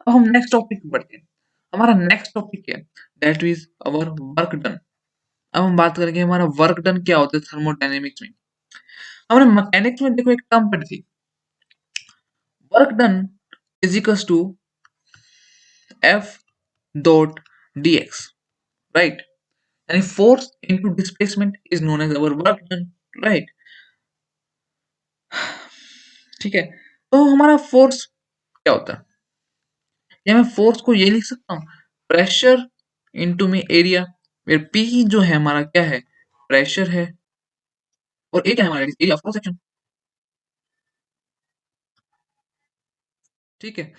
अब हम next topic पे बढ़ते हैं। हमारा नेक्स्ट टॉपिक क्या है? That is our work done. अब हम बात करेंगे हमारा वर्क डन क्या होता है थर्मोडायनेमिक्स में। हमने मैकेनिक्स में देखो एक टर्म पढ़ी थी, work done is equals to F dot dx, right? यानी force into displacement is known as our work done, right? ठीक है, तो हमारा फोर्स क्या होता है? या मैं फोर्स को ये लिख सकता हूँ, प्रेशर इनटू में एरिया, फिर पी जो है हमारा क्या है, प्रेशर है, और ए क्या है हमारा, एरिया ऑफ क्रॉस सेक्शन। ठीक है,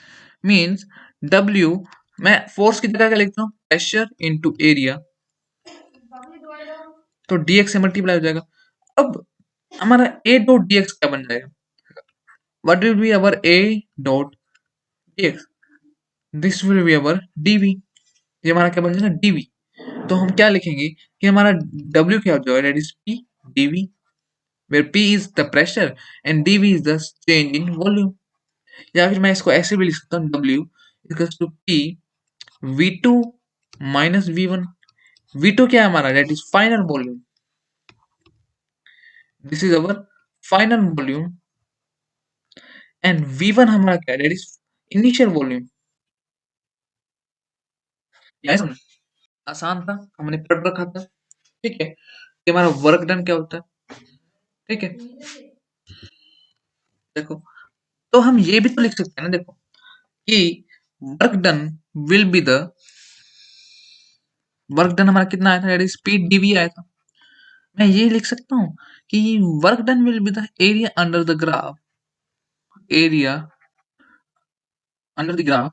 मींस डब्ल्यू, मैं फोर्स की जगह क्या लिखता हूँ, प्रेशर इनटू एरिया, तो dx से मल्टीप्लाई हो जाएगा। अब हमारा a डॉट dx क्या बन जाएगा, what will be our a dot dx, this will be our dv, ये हमारा क्या बन जाएगा, dv। तो हम क्या लिखेंगे कि हमारा w क्या हो जाएगा, that is p dv, where p is the pressure and dv is the change in volume। या फिर मैं इसको ऐसे भी लिख सकता हूँ, w equals to p v2 minus v1। v2 क्या है हमारा, that is final volume, this is our final volume, and v1 हमारा क्या है, दैट इज इनिशियल वॉल्यूम। क्या है समझ, आसान था, हमने पढ़ रखा था। ठीक है, कि हमारा वर्क डन क्या होता है। ठीक है, देखो, तो हम ये भी तो लिख सकते हैं ना, देखो कि work done will be the, work done हमारा कितना आया था, दैट इज स्पीड डीवी आया था। मैं ये लिख सकता हूँ कि work done will be the area under the graph, area under the graph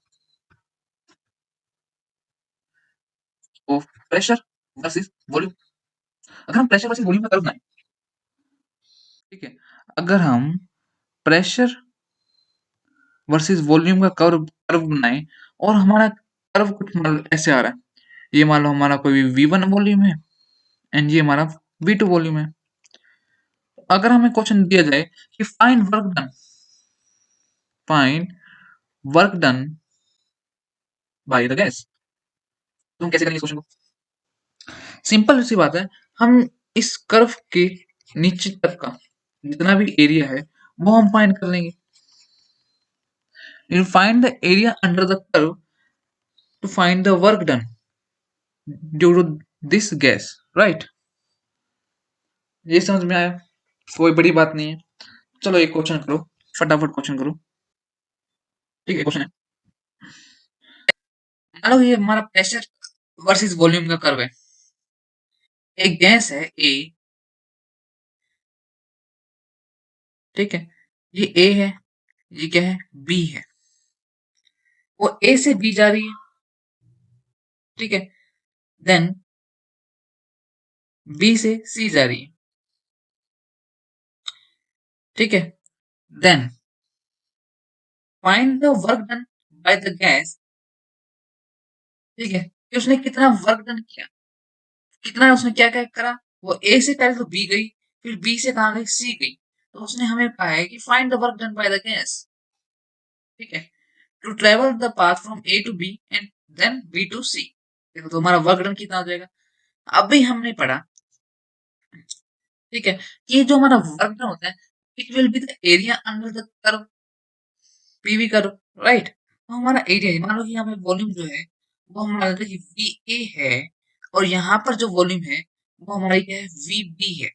of pressure versus volume. अगर हम प्रेशर वर्सेस वॉल्यूम का कर्व बनाएं, ठीक है, अगर हम प्रेशर वर्सेस वॉल्यूम का कर्व कर्व बनाएं, और हमारा कर्व कुछ मान लो ऐसे आ रहा है, ये मान लो हमारा कोई V1 वॉल्यूम है एंड ये हमारा V2 वॉल्यूम है। अगर हमें क्वेश्चन दिया जाए कि find work done, find work done by the gas, तो हम कैसे करेंगे इस क्वेश्चन को? सिंपल सी बात है, हम इस कर्व के नीचे तक का जितना भी एरिया है वो हम फाइंड कर लेंगे। You find the area under the curve to find the work done due to this gas, right? ये समझ में आया, कोई बड़ी बात नहीं है। चलो एक क्वेश्चन करो, फटाफट क्वेश्चन करो। ठीक है, क्वेश्चन है, मान लो ये हमारा प्रेशर वर्सेस वॉल्यूम का कर्व है। एक गैस है ए, ठीक है, ये ए है, ये क्या है, बी है, वो ए से बी जा रही है, ठीक है, देन बी से सी जा रही है, ठीक है, then find the work done by the gas. ठीक है, कि उसने कितना वर्क डन किया, कितना उसने क्या क्या करा। वो ए से पहले तो बी गई, फिर बी से कहा गई, सी गई, तो उसने हमें कहा है कि find the work done by the gas. ठीक है, to travel the path from A to B and then B to C. देखो तो हमारा वर्क डन कितना हो जाएगा, अभी हमने पढ़ा, ठीक है, कि जो हमारा वर्क डन होता है, it will be the area under the curve, PV curve, right? तो हमारा एरिया, मान लो कि यहाँ पे वॉल्यूम जो है वो हमारा वी ए है, और यहाँ पर जो वॉल्यूम है वो हमारी क्या है, वी बी है।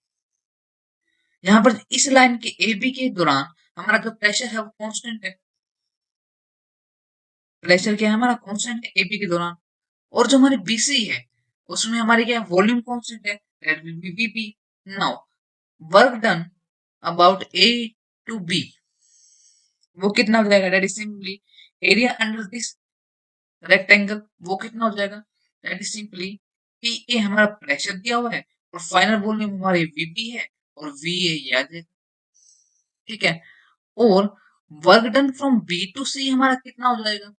यहाँ पर इस लाइन के ए बी के दौरान हमारा जो प्रेशर है वो कांस्टेंट है, प्रेशर क्या है हमारा, कांस्टेंट है एबी के दौरान। और जो हमारी बीसी है उसमें हमारी क्या है, वॉल्यूम कांस्टेंट है, that will be VP. Now work done about A to B, वो कितना हो जाएगा, that is simply area under this rectangle, वो कितना हो जाएगा, that is simply P A हमारा प्रेशर दिया हुआ है, और फाइनल वॉल्यूम हमारी वीपी है, और वी ए याद है, ठीक है। और work done from B to C हमारा कितना हो जाएगा,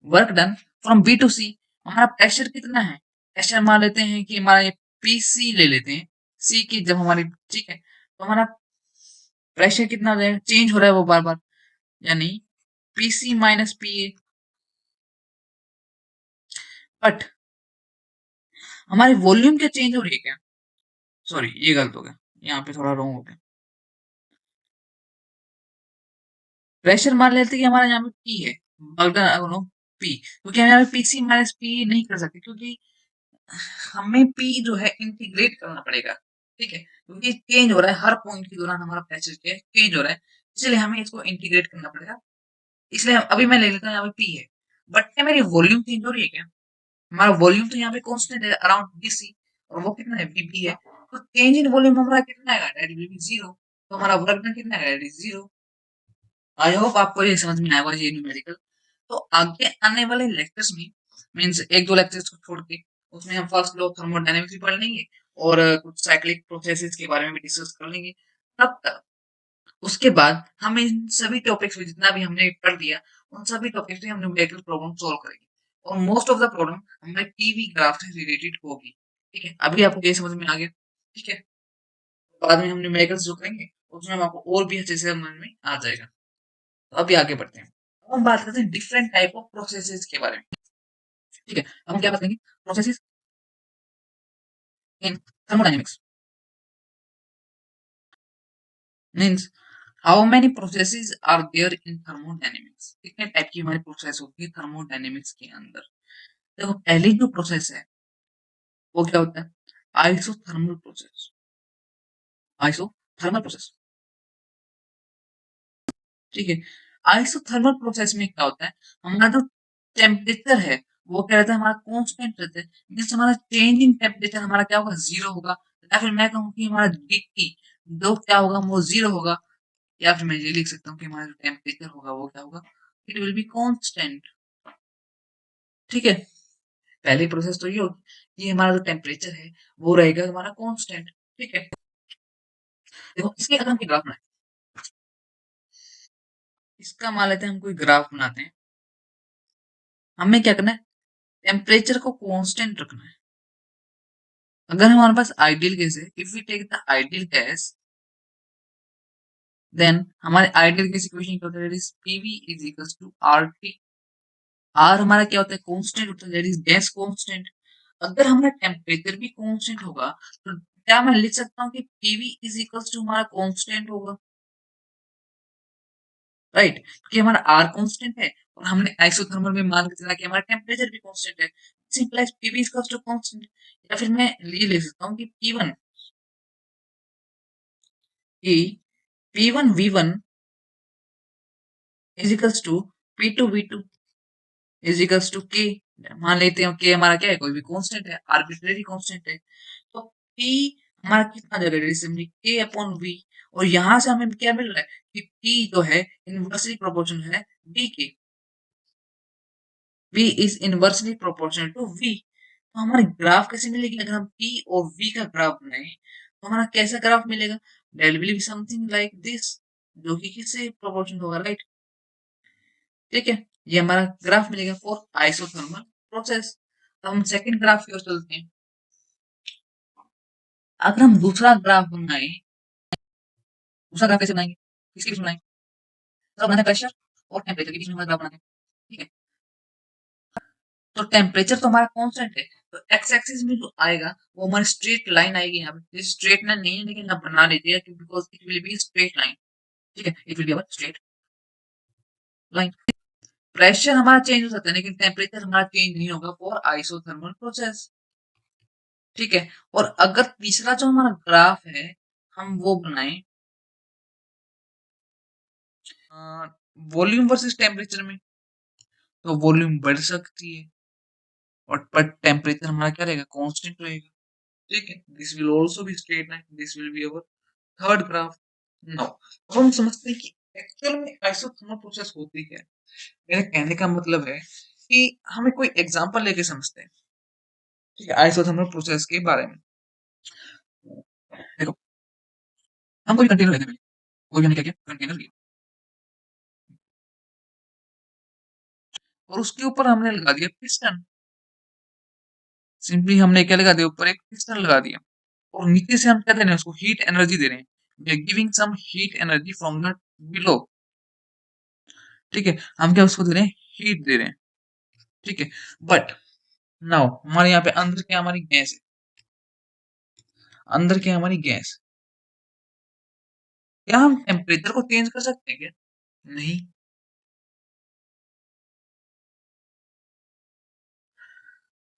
work done from B to C, हमारा प्रेशर कितना है, प्रेशर मान लेते हैं कि हमारा ये पीसी ले लेते हैं, सी की जब हमारी, ठीक है, तो हमारा प्रेशर कितना हो जाएगा, चेंज हो रहा है वो बार बार, यानी पीसी माइनस पीए, बट हमारी वॉल्यूम क्या चेंज हो रही है क्या? सॉरी, ये गलत हो गया, यहाँ पे थोड़ा रॉन्ग हो गया। प्रेशर मान लेते हैं कि हमारा यहाँ पे पी है, अगर नो पी, क्योंकि हम यहाँ पे पीसी माइनस पी नहीं कर सकते, क्योंकि हमें पी जो है इंटीग्रेट करना पड़ेगा, ठीक है, क्योंकि चेंज हो रहा है हर पॉइंट के दौरान, हमारा प्रेशर चेंज हो रहा है, इसलिए हमें इसको इंटीग्रेट करना पड़ेगा। इसलिए अभी मैं ले लेता हूँ यहाँ पे पी है, बट क्या मेरी वॉल्यूम चेंज हो रही है क्या? हमारा वॉल्यूम तो यहाँ पे कांस्टेंट है अराउंड डीसी, और वो कितना है वीपी है, तो चेंज इन वॉल्यूम हमारा कितना आएगा, दैट विल बी जीरो, तो हमारा वर्क डन कितना आएगा, that is zero. I hope आपको ये समझ में आएगा ये न्यूमेरिकल। तो आगे आने वाले लेक्चर्स में, मीन्स एक दो लेक्चर्स को छोड़ के, उसमें हम फर्स्ट लॉ ऑफ थर्मोडायनेमिक्स भी पढ़ लेंगे, और कुछ साइक्लिक प्रोसेसेस के बारे में भी डिस्कस कर लेंगे। तब तक उसके बाद हम इन सभी टॉपिक्स में जितना भी हमने पढ़ दिया, उन सभी टॉपिक्स में हम न्यूमेरिकल प्रॉब्लम सॉल्व करेंगे, और मोस्ट ऑफ द प्रॉब्लम हमारे पीवी ग्राफ से रिलेटेड होगी, ठीक है। अभी आपको ये समझ में आ गया, ठीक है। बाद में हम न्यूमेरिकल्स जो करेंगे उसमें हम आपको और भी अच्छे से समझ में आ जाएगा। तो अभी आगे बढ़ते हैं, अब हम बात करते हैं डिफरेंट टाइप ऑफ प्रोसेसेस के बारे में, ठीक है। हम क्या बात करेंगे, processes in thermodynamics, means how many processes are there in thermodynamics, कितने टाइप की हमारी प्रोसेस होती है थर्मोडायनेमिक्स के अंदर। देखो, पहली जो प्रोसेस है वो क्या होता है, आइसोथर्मल प्रोसेस, आइसोथर्मल प्रोसेस, ठीक है। आइसोथर्मल प्रोसेस में क्या होता है, हमारा जो टेम्परेचर है वो क्या रहता है, हमारा कांस्टेंट रहता है, मींस हमारा चेंज इन टेम्परेचर हमारा क्या होगा, जीरो होगा, या फिर मैं कहूँ कि हमारा डी जो क्या होगा वो जीरो होगा, या फिर मैं ये लिख सकता हूँ कि हमारा जो टेम्परेचर होगा वो क्या होगा, इट विल बी कांस्टेंट, ठीक है। पहली प्रोसेस तो ये होगी कि हमारा जो टेम्परेचर है वो रहेगा हमारा कांस्टेंट, ठीक है। देखो, इसके अगर हम ग्राफ बनाए, इसका मान लेते हैं हम कोई ग्राफ बनाते हैं, हमें क्या करना है, टेम्परेचर को कांस्टेंट रखना है। अगर हमारे पास आइडियल गैस है, if we take the ideal gas, then हमारे आइडियल गैस इक्वेशन क्या होता है, that is PV is equals to RT. R हमारा क्या होता है, कांस्टेंट होता है, दैट इज गैस कांस्टेंट। अगर हमारा टेम्परेचर भी कांस्टेंट होगा, तो क्या मैं लिख सकता हूँ कि पीवी इज इक्वल्स टू हमारा कांस्टेंट होगा, राइट, क्योंकि हमारा आर कांस्टेंट है, और हमने आइसोथर्मल में मान के चला कि हमारा टेम्परेचर भी कांस्टेंट है, simplifies PV is equals to constant. या फिर मैं ये लिख सकता हूँ कि पी1 की P1 V1 is equals to P2 V2 is equals to K। मान लेते हैं K हमारा क्या है, कोई भी कांस्टेंट है, आर्बिट्रेरी कांस्टेंट है, तो P हमारा कितना दे रहा है, सिंपली K अपॉन V, और यहां से हमें क्या मिल रहा है कि P जो है इनवर्सली प्रोपोर्शनल है V के, V is inversely proportional to V। तो हमारी ग्राफ कैसे मिलेगी, अगर हम P और V का ग्राफ बनाए तो हमारा कैसा ग्राफ मिलेगा, that will be something like this, जो कि किससे प्रोपोर्शनल होगा, राइट, ठीक है। ये हमारा ग्राफ मिलेगा फॉर आइसोथर्मल प्रोसेस। तो हम सेकंड ग्राफ की ओर चलते हैं। अगर हम दूसरा ग्राफ बनाए, दूसरा ग्राफ कैसे बनाएंगे, किसके बीच बनाएंगे, तो बनाते हैं प्रेशर और टेम्परेचर के बीच में हमारा ग्राफ बनाते हैं, ठीक है। तो टेम्परेचर तो हमारा कांस्टेंट है, तो एक्स एक्सिस में जो आएगा वो हमारी स्ट्रेट लाइन आएगी, यहाँ पे स्ट्रेट लाइन नहीं है लेकिन आप बना लीजिए because it will be straight line, ठीक है, it will be our straight line. Pressure हमारा चेंज हो सकता है लेकिन टेम्परेचर हमारा चेंज नहीं होगा फॉर आइसोथर्मल प्रोसेस, ठीक है। और अगर तीसरा जो हमारा ग्राफ है हम वो बनाए वॉल्यूम वर्सेस टेम्परेचर में, तो वॉल्यूम बढ़ सकती है, और पर टेम्परेचर हमारा क्या रहेगा, कांस्टेंट रहेगा, ठीक है। This will also be straight line, this will be our third graph. Now अब हम समझते हैं कि एक्चुअल में आइसोथर्मल प्रोसेस होती क्या है। मेरे कहने का मतलब है कि हमें कोई एग्जांपल लेके समझते हैं, ठीक है, आइसोथर्मल प्रोसेस के बारे में। देखो, हम कोई कंटेनर लेते हैं, कोई भी हमने क्या किया, कंटेनर लिया, और उसके ऊपर हमने लगा दिया पिस्टन, सिंपली हमने क्या लगा दिया, ऊपर एक पिस्टन लगा दिया, और नीचे से हम क्या दे रहे हैं, उसको हीट एनर्जी दे रहे हैं, we are giving some heat energy from the below, ठीक है, हम क्या उसको दे रहे हैं, हीट दे रहे हैं। ठीक है, बट नाउ हमारे यहाँ पे अंदर क्या हमारी गैस है, अंदर क्या हमारी गैस। क्या हम टेम्परेचर को चेंज कर सकते हैं क्या? नहीं।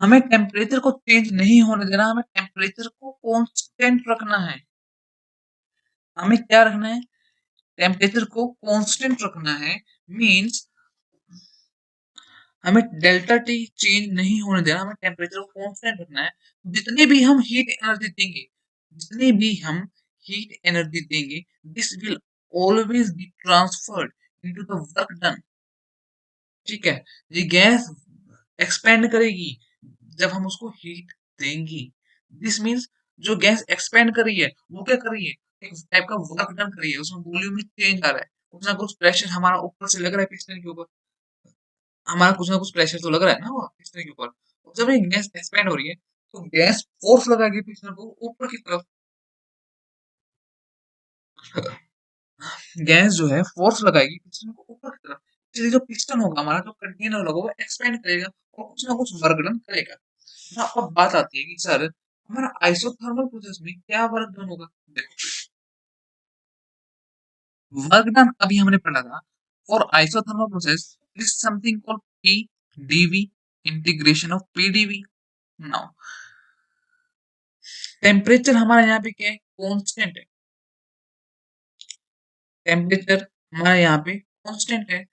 हमें टेम्परेचर को चेंज नहीं होने देना, हमें टेम्परेचर को कांस्टेंट रखना है। हमें क्या रखना है, टेम्परेचर को कांस्टेंट रखना है। मींस हमें डेल्टा टी चेंज नहीं होने देना, हमें टेम्परेचर को कांस्टेंट रखना है। जितने भी हम हीट एनर्जी देंगे, जितने भी हम हीट एनर्जी देंगे, this will always be transferred into the work done. ठीक है, ये गैस एक्सपेंड करेगी जब हम उसको हीट देंगे। दिस मीन्स जो गैस एक्सपेंड कर रही है वो क्या कर रही है, एक टाइप का वर्क डन कर रही है, उसमें वॉल्यूम में चेंज आ रहा है, कुछ ना कुछ प्रेशर हमारा ऊपर से लग रहा है पिस्टन के ऊपर, हमारा कुछ ना कुछ प्रेशर तो लग रहा है ना वो पिस्टन के ऊपर। और जब ये गैस एक्सपेंड हो रही है तो गैस फोर्स लगाएगी पिस्टन को ऊपर की तरफ। गैस जो है फोर्स लगाएगी पिस्टन को ऊपर की तरफ, इसलिए जो पिस्टन होगा हमारा, जो कंटेनर होगा, वो एक्सपेंड करेगा और कुछ ना कुछ वर्क डन करेगा। हाँ, अब बात आती है कि सर हमारा आइसोथर्मल प्रोसेस में क्या वर्क डन होगा। देखो, वर्क डन अभी हमने पढ़ा था, for isothermal process is something called P DV, integration of PDV. Now temperature हमारा यहाँ पे क्या है, कांस्टेंट है। टेम्परेचर हमारा यहाँ पे कांस्टेंट है,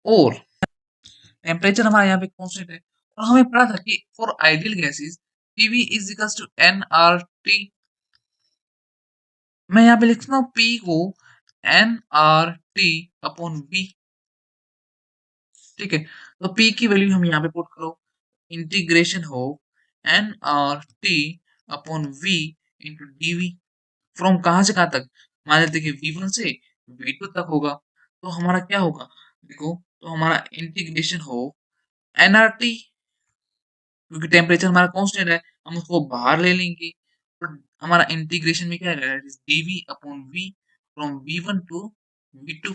और टेम्परेचर हमारा यहाँ पे कांस्टेंट है, और हमें पता था कि for ideal gases PV is equals to N R T. मैं यहाँ पे लिखता हूँ पी को N R T upon V. ठीक है, तो पी की वैल्यू हम यहाँ पे पुट करो, इंटीग्रेशन हो N R T upon V into DV. From कहाँ से कहाँ तक, मान लेते कि V1 से V2 तक होगा, तो हमारा क्या होगा, देखो, तो हमारा इंटीग्रेशन हो एनआरटी, क्योंकि टेम्परेचर हमारा कांस्टेंट है, हम उसको बाहर ले लेंगे, तो हमारा इंटीग्रेशन में क्या है, DV upon V from V1 to V2।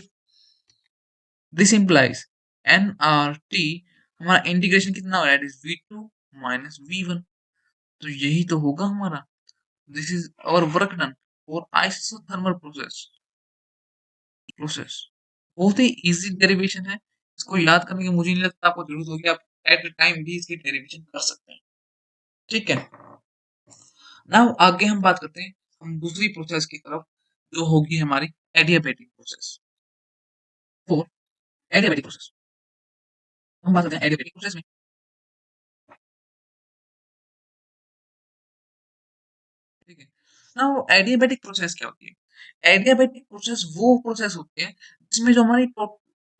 This implies NRT, हमारा इंटीग्रेशन कितना हो रहा है, V2 माइनस V1। तो यही तो होगा हमारा, this is our work done for isothermal process. बहुत ही इजी डेरिवेशन है, इसको याद करने की मुझे नहीं लगता आपको जरूरत होगी, आप एट द टाइम भी इसकी डेरिवेशन कर सकते हैं। ठीक है, नाउ आगे हम बात करते हैं हम दूसरी प्रोसेस की तरफ, जो होगी हमारी एडियाबेटिक प्रोसेस। तो एडियाबेटिक प्रोसेस, हम बात करते हैं एडियाबेटिक प्रोसेस में। ठीक है, नाउ एडियाबेटिक प्रोसेस क्या होती है, एडियाबेटिक प्रोसेस वो प्रोसेस होती है जिसमें जो हमारी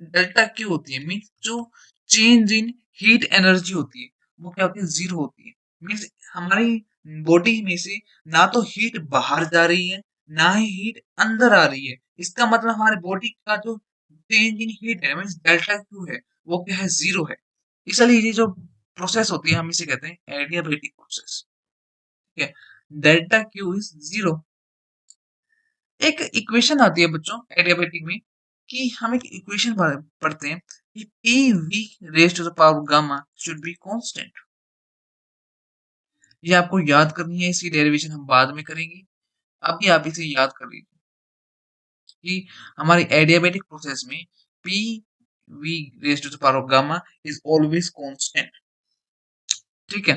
डेल्टा क्यू होती है, मीन्स जो चेंज इन हीट एनर्जी होती है, वो क्या होती है, जीरो होती है। मीन्स हमारी बॉडी में से ना तो हीट बाहर जा रही है, ना ही हीट अंदर आ रही है। इसका मतलब हमारे बॉडी का जो चेंज इन हीट है, मीन्स डेल्टा क्यू है, वो क्या है, जीरो है। इसलिए ये जो प्रोसेस होती है हम इसे कहते हैं एडियाबेटिक प्रोसेस। ठीक है, डेल्टा क्यू इज जीरो। एक इक्वेशन आती है बच्चों एडियाबेटिक में, कि हम एक इक्वेशन पढ़ते हैं कि P V raise to the power gamma should be constant. ये आपको याद करनी है, इसकी डेरिवेशन हम बाद में करेंगे। अभी आप इसे याद कर लीजिए कि हमारी एडियाबेटिक प्रोसेस में P V raise to the power gamma is always constant. ठीक है,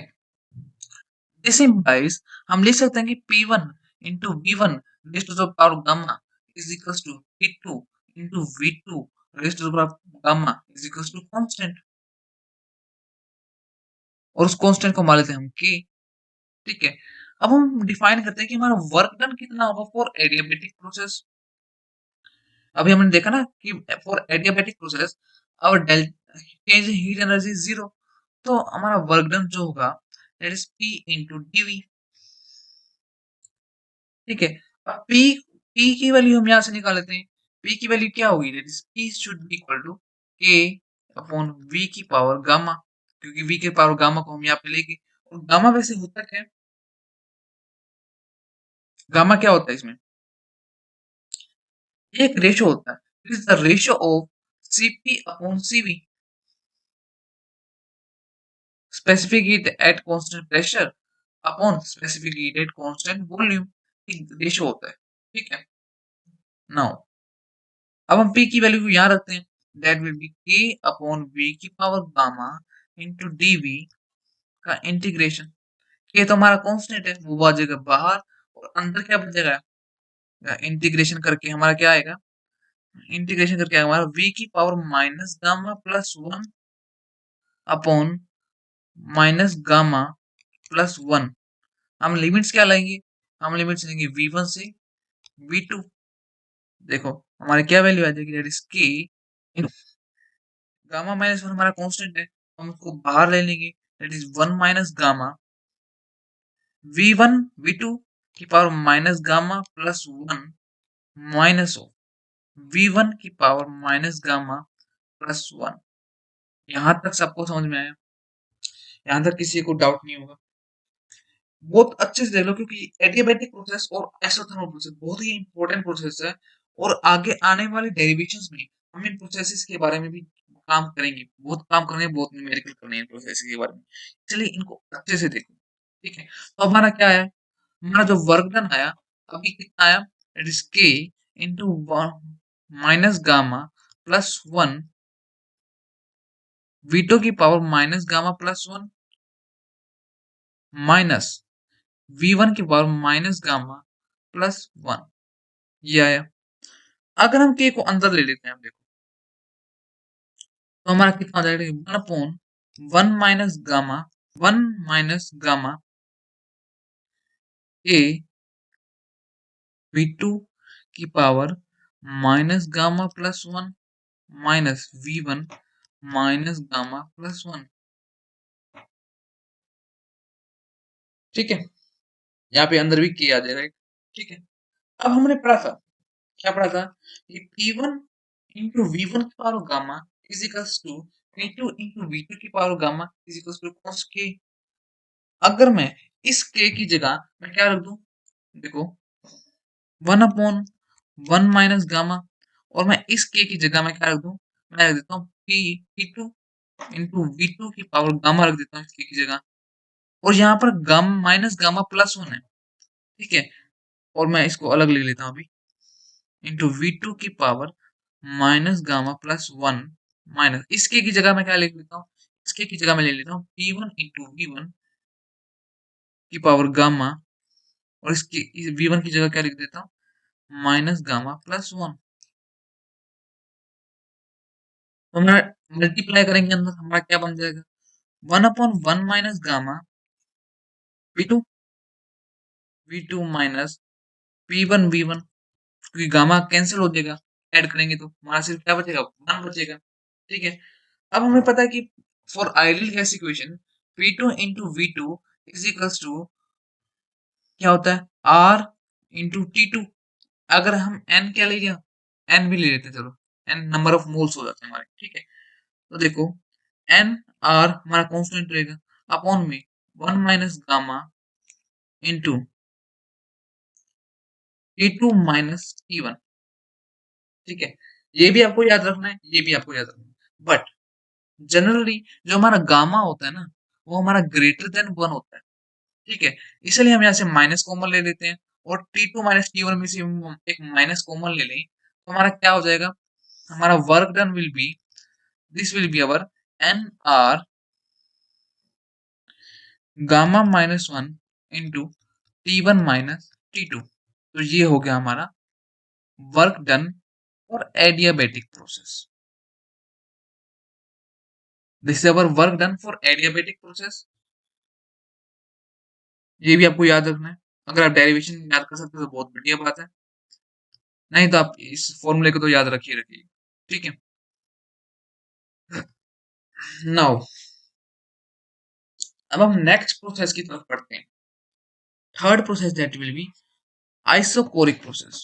दिस इंप्लाइज हम लिख सकते हैं कि P1 into V1 raise to the power gamma is equals to P2 into V2 raise to the power gamma is equals to constant. और उस constant को मान लेते हैं हम K। ठीक है, अब हम डिफाइन करते हैं कि हमारा वर्क डन कितना होगा फॉर एडियाबेटिक प्रोसेस। अभी हमने देखा ना कि for adiabatic process our del change in heat energy zero, तो हमारा वर्क डन जो होगा that is P into dV। ठीक है, अब P की वैल्यू हम यहाँ से निकाल लेते हैं। P की वैल्यू क्या होगी, that is P should be equal to K upon V की पावर गामा, क्योंकि V की पावर गामा को हम यहाँ पे लेंगे। और गामा वैसे होता क्या है, गामा क्या होता है इसमें, ये एक रेशो होता है, it is the ratio of Cp upon Cv, specific heat at constant pressure upon specific heat at constant volume, एक रेशो होता है, ठीक है। नाउ अब हम P की वैल्यू को यहाँ रखते हैं, that will B K upon V की पावर गामा इंटू dV का इंटीग्रेशन। K तो हमारा कांस्टेंट है, वो आ जाएगा बाहर, और अंदर क्या बचेगा, इंटीग्रेशन करके हमारा क्या आएगा, इंटीग्रेशन करके आएगा हमारा V की power minus gamma plus 1 upon minus gamma plus 1। हम लिमिट्स क्या लेंगे, हम लिमिट्स लेंगे V1 से V2। देखो हमारे क्या वैल्यू आ जाएगी, दैट इज के इन गामा माइनस 1 हमारा कांस्टेंट है, हम उसको बाहर ले लेंगे, that is 1 minus gamma V1 V2 की power minus gamma plus 1 minus of V1 की पावर माइनस गामा प्लस 1। यहां तक सबको समझ में आया, यहां तक किसी को डाउट नहीं होगा। बहुत अच्छे से देख लो, क्योंकि एडियाबैटिक प्रोसेस और एक्सोथर्मल प्रोसेस बहुत ही इंपॉर्टेंट प्रोसेस है, और आगे आने वाले डेरिवेशंस में हम इन प्रोसेसेस के बारे में भी काम करेंगे, बहुत काम करेंगे, बहुत न्यूमेरिकल करने हैं प्रोसेस के बारे में, इसलिए इनको अच्छे से देखो, ठीक है। तो हमारा क्या आया, हमारा जो वर्क डन आया अभी कितना आया, it is K into minus gamma plus 1 V two की power minus gamma plus 1 minus V1 की पावर माइनस गामा प्लस 1, ये आया। अगर हम के को अंदर ले लेते हैं, हम देखो तो हमारा कितना आ जाएगा, 1 माइनस गामा ए V2 की power minus gamma plus 1 minus V1 minus gamma plus 1, ठीक है। यहाँ पे अंदर भी के आ जाएगा, ठीक है। अब हमने पढ़ा था, क्या पढ़ा था, कि P1 इंटू V1 की power gamma is equals to P2 into V2 की power gamma is equals to cos के। अगर मैं इस के की जगह मैं क्या रख दूं, देखो 1 अपॉन 1 माइनस गामा, और मैं इस के की जगह मैं क्या रख दूं, मैं रख देता हूँ P2 इंटू V2 की पावर गामा रख देता हूँ इस के की जगह, और यहाँ पर गामा माइनस गामा प्लस 1 है, ठीक है। और मैं इसको अलग ले लेता हूँ अभी, इंटू V2 की power minus gamma plus 1 minus इसके की जगह मैं क्या लिख लेता हूँ, इसके की जगह मैं ले लेता हूँ P1 इंटू V1 की पावर गामा, और इसकी V1 की जगह क्या लिख देता हूँ, माइनस गामा प्लस 1। तो मैं मल्टीप्लाई करेंगे अंदर, हमारा क्या बन जाएगा, 1/1 minus gamma V2 V2 minus P1 V1, क्योंकि गामा कैंसिल हो जाएगा, ऐड करेंगे तो हमारा सिर्फ क्या बचेगा, 1 बचेगा, ठीक है। अब हमें पता है कि for ideal gas equation P2 into V2 is equals to क्या होता है, R इंटू T2। अगर हम N क्या ले लिया, N भी ले लेते हैं, चलो N नंबर ऑफ मोल्स हो जाते हैं हमारे, ठीक है। तो देखो N R हमारा कांस्टेंट रहेगा अपॉन में 1 minus gamma into T2 minus T1, ठीक है। ये भी आपको याद रखना है, ये भी आपको याद रखना है, बट जनरली जो हमारा गामा होता है ना, वो हमारा ग्रेटर देन 1 होता है, ठीक है। इसलिए हम यहाँ से माइनस कॉमन ले लेते हैं, और T2 माइनस T1 में से हम एक माइनस कॉमन ले लें, तो हमारा क्या हो जाएगा, हमारा work done will be, this will be our N R gamma minus 1 into T1 minus T2। तो ये हो गया हमारा वर्क डन और adiabatic process. This is our work done for adiabatic process. ये भी आपको याद रखना है, अगर आप डेरिवेशन याद कर सकते हो तो बहुत बढ़िया बात है, नहीं तो आप इस फॉर्मूले को तो याद रखिए रखिए, ठीक है। नाउ अब हम नेक्स्ट प्रोसेस की तरफ बढ़ते हैं, third process that will B isochoric process.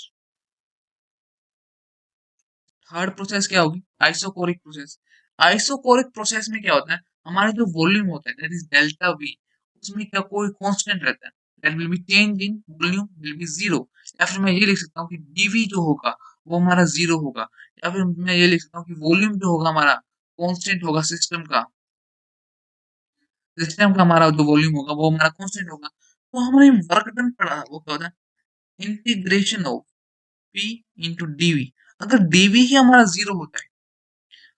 Third process क्या होगी, आइसोकोरिक प्रोसेस। आइसोकोरिक प्रोसेस में क्या होता है, हमारा जो वॉल्यूम होता है दैट इज डेल्टा वी, उसमें क्या कोई कांस्टेंट रहता है, that will B change in volume will be zero, या फिर मैं ये लिख सकता हूँ कि डीवी जो होगा वो हमारा 0 होगा। या फिर मैं ये लिख सकता हूँ कि वॉल्यूम जो होगा हमारा कांस्टेंट होगा सिस्टम का हमारा जो वॉल्यूम होगा वो हमारा कांस्टेंट होगा। तो हमारे वर्क डन पड़ा वो क्या होता है integration of P into DV. अगर डीवी ही हमारा 0 होता है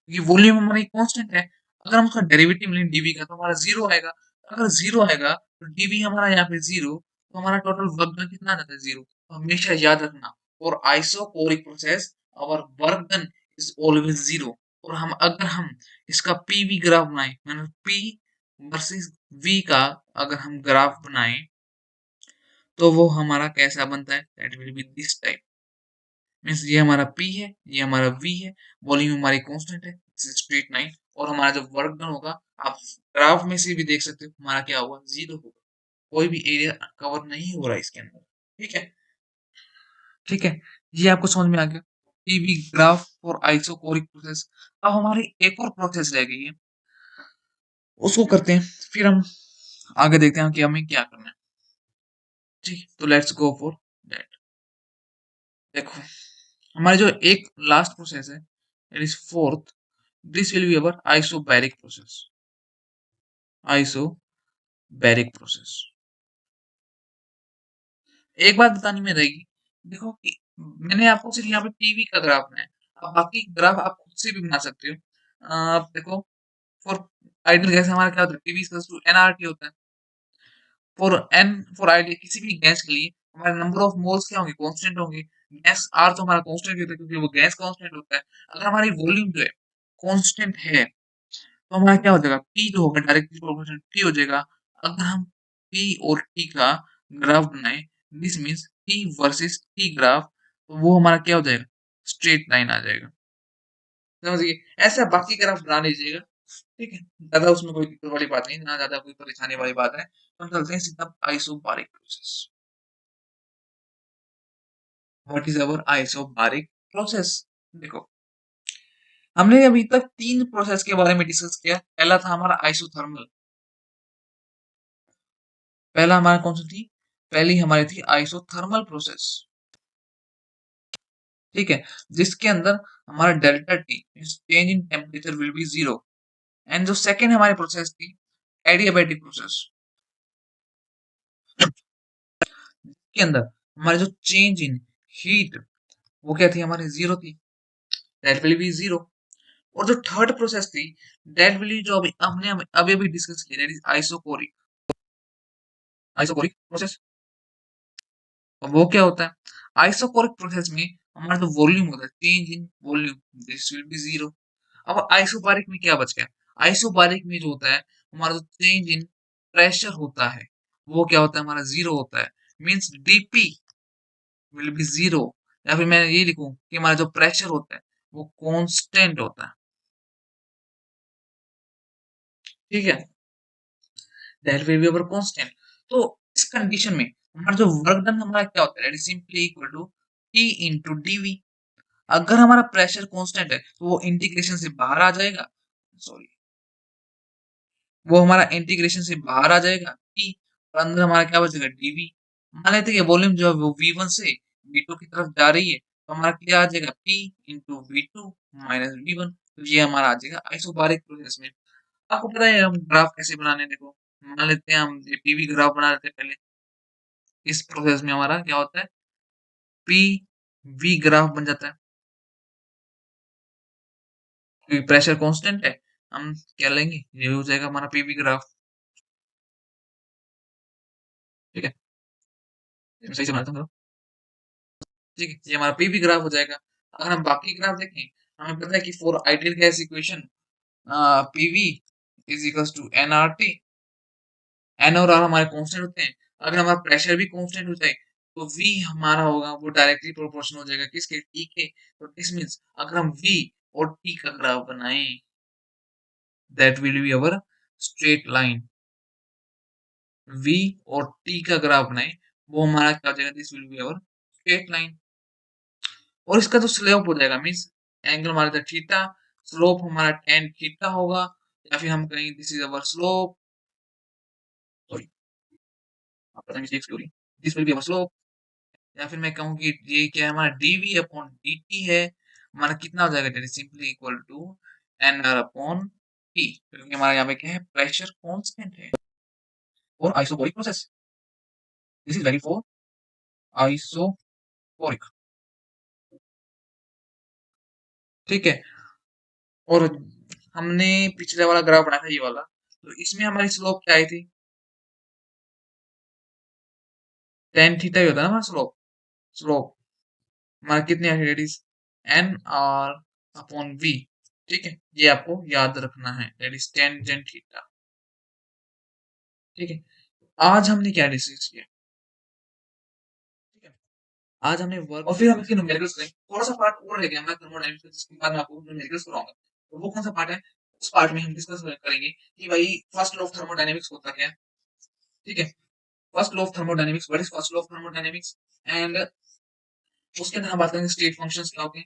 क्योंकि वॉल्यूम हमारी कांस्टेंट है, अगर हम उसका डेरिवेटिव लें डीवी का तो हमारा 0 आएगा। अगर 0 आएगा तो डीवी हमारा यहाँ पे 0, तो हमारा टोटल वर्क डन कितना आ जाता है 0। तो हमेशा याद रखना for isochoric process our work done is always 0। और हम अगर हम इसका पीवी ग्राफ बनाएं मतलब पी वर्सेस वी का अगर हम ग्राफ बनाएं तो वो हमारा कैसा बनता है that will be this type. Means ये हमारा पी है, ये हमारा वी है, वॉल्यूम हमारी कांस्टेंट है, स्ट्रेट लाइन। और हमारा जो वर्क डन होगा आप ग्राफ में से भी देख सकते हो हमारा क्या होगा 0 होगा। कोई भी एरिया कवर नहीं हो रहा है इसके अंदर। ठीक है, ठीक है, ये आपको समझ में आ गया पीवी ग्राफ और आइसोकोरिक प्रोसेस। अब हमारी एक और प्रोसेस रह गई है, उसको करते हैं, फिर हम आगे देखते हैं कि हमें क्या करना है। ठीक, तो लेट्स गो फॉर दैट। देखो हमारी जो एक लास्ट प्रोसेस है it is fourth, this will be our isobaric process. Isobaric process, एक बात बतानी में रहेगी, देखो कि मैंने आपको सिर्फ यहाँ पे टीवी का ग्राफ बनाया, अब बाकी ग्राफ आप खुद से भी बना सकते हो। देखो फॉर आइडियल गैस हमारा क्या होता है टीवी टू एनआरटी होता है। फॉर आइडियल किसी भी गैस के लिए हमारे नंबर ऑफ मोल्स क्या होंगे कांस्टेंट होंगे। गैस आर तो हमारा कांस्टेंट होता है क्योंकि वो गैस कांस्टेंट होता है। अगर हमारी वॉल्यूम जो है कांस्टेंट है तो हमारा क्या हो जाएगा पी जो होगा डायरेक्टली प्रोपोर्शनल टी हो जाएगा। अगर हम पी और टी का ग्राफ बनाए this means P versus T graph, तो वो हमारा क्या हो जाएगा स्ट्रेट लाइन आ जाएगा। समझिए ऐसा बाकी ग्राफ बना लीजिएगा। ठीक है, ज्यादा उसमें कोई दिक्कत वाली बात नहीं, ना ज्यादा कोई परेशानी वाली बात है, तो हम चलते हैं सीधा isobaric process. What is our isobaric process. देखो हमने अभी तक तीन प्रोसेस के बारे में डिस्कस किया। पहला था हमारा आइसोथर्मल, पहला हमारा कौन सी थी, पहली हमारी थी आइसोथर्मल प्रोसेस। ठीक है, जिसके अंदर हमारा delta T change in temperature will be 0। And जो सेकंड हमारी प्रोसेस थी एडियाबैटिक प्रोसेस के अंदर हमारी जो चेंज इन हीट वो क्या थी हमारी 0 थी, दैट विल बी 0। और जो थर्ड प्रोसेस थी दैट विल जो अभी हमने अभी अभी डिस्कस किया that is isochoric, isochoric process. और वो क्या होता है आइसोकोरिक प्रोसेस में हमारा जो वॉल्यूम होता है change in volume this will B 0। अब आइसोबारिक में क्या बच गया, आइसोबारिक में जो होता है हमारा जो चेंज इन प्रेशर होता है वो क्या होता है हमारा 0 होता है। Means DP will be 0। या फिर मैं ये लिखूं कि हमारा जो प्रेशर होता है वो कांस्टेंट होता है। ठीक है, that will be our constant. तो इस कंडीशन में हमारा जो वर्क डन हमारा क्या होता है that is simply equal to T into DV. अगर हमारा प्रेशर कांस्टेंट है तो वो इंटीग्रेशन से बाहर आ जाएगा, सॉरी वो हमारा इंटीग्रेशन से बाहर आ जाएगा टी, और अंदर हमारा क्या बचेगा डीवी। मान लेते हैं कि वॉल्यूम जो है वो V1 से V2 की तरफ जा रही है तो हमारा क्या आ जाएगा P into V2 minus V1। तो ये हमारा आ जाएगा आइसोबारिक प्रोसेस में। आपको पता है हम ग्राफ कैसे बनाने हैं, देखो मान लेते हैं हम ये पीवी ग्राफ बना लेते हैं पहले। इस प्रोसेस में हमारा क्या होता है पी वी ग्राफ बन जाता है क्योंकि प्रेशर कांस्टेंट है। हम क्या लेंगे ये हो जाएगा हमारा पीवी ग्राफ। ठीक है, ये मैं सही से बनाता हूँ। ठीक है, ये हमारा पीवी ग्राफ हो जाएगा। अगर हम बाकी ग्राफ देखें हमें पता है कि for ideal gas equation PV is equals to NRT. N और आर हमारे कांस्टेंट होते हैं, अगर हमारा प्रेशर भी कांस्टेंट हो जाए तो वी हमारा होगा वो डायरेक्टली प्रोपोर्शनल हो जाएगा किसके टी के। तो दिस मींस अगर हम वी और टी का ग्राफ बनाएं that will be our straight line. V और टी का ग्राफ बनाएं वो हमारा क्या हो जाएगा this will be our straight line. और इसका जो स्लोप हो जाएगा मीन्स एंगल हमारा था थीटा, स्लोप हमारा टेन थीटा होगा। या फिर हम कहेंगे this is our slope, sorry आप पता नहीं मिस्टेक्स क्यों रही, this will be our slope या फिर मैं कहूँ कि ये क्या है हमारा डीवी अपॉन डीटी है, हमारा कितना हो जाएगा, that is simply equal to N R upon T, क्योंकि हमारा यहाँ पे क्या है, प्रेशर कांस्टेंट है और isobaric process, this is valid for isobaric, ठीक है। और हमने पिछले वाला ग्राफ बनाया था ये वाला, तो इसमें हमारी स्लोप क्या आई थी, tan थीटा ही होता है ना हमारा स्लोप, स्लोप हमारा कितनी आई थी, that is N R upon V, ठीक है, ये आपको याद रखना है, दैट इज टेंजेंट थीटा, ठीक है। आज हमने क्या डिस्कस किया, ठीक है, आज हमने वर्क और फिर हम इसके न्यूमेरिकल्स करेंगे, थोड़ा सा पार्ट और रह गया हमारा थर्मोडायनामिक्स का, जिसके बाद मैं आपको न्यूमेरिकल्स कराऊंगा, तो वो कौन सा पार्ट है, उस पार्ट में हम डिस्कस करेंगे कि भाई फर्स्ट लॉ ऑफ थर्मोडायनामिक्स होता क्या है, ठीक है, first law of thermodynamics, what is first law of thermodynamics, and उसके अंदर हम बात करेंगे स्टेट फंक्शंस क्या होते हैं,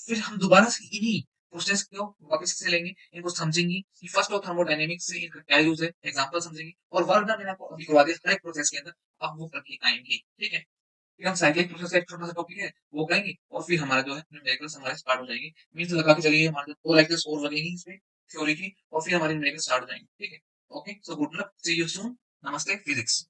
फिर हम दोबारा से इन्हीं प्रोसेस को वापस से लेंगे, इनको समझेंगे कि फर्स्ट लॉ ऑफ थर्मोडायनामिक्स से इनका क्या यूज है, एग्जांपल समझेंगे, और वर्क डन मैंने आपको अभी करवा दिया हर एक प्रोसेस के अंदर, अब वो करके आएंगे, ठीक है। फिर हम साइक्लिक प्रोसेस का एक छोटा सा टॉपिक है वो करेंगे, और फिर हमारा जो है न्यूमेरिकल्स हमारे स्टार्ट हो जाएंगे, मीन्स लगा के चलिए हमारे दो लेक्चर्स और लगेंगे इसमें थ्योरी की, और फिर हमारे न्यूमेरिकल्स स्टार्ट हो जाएंगे, ठीक है। Okay, so good luck, see you soon, नमस्ते फिजिक्स।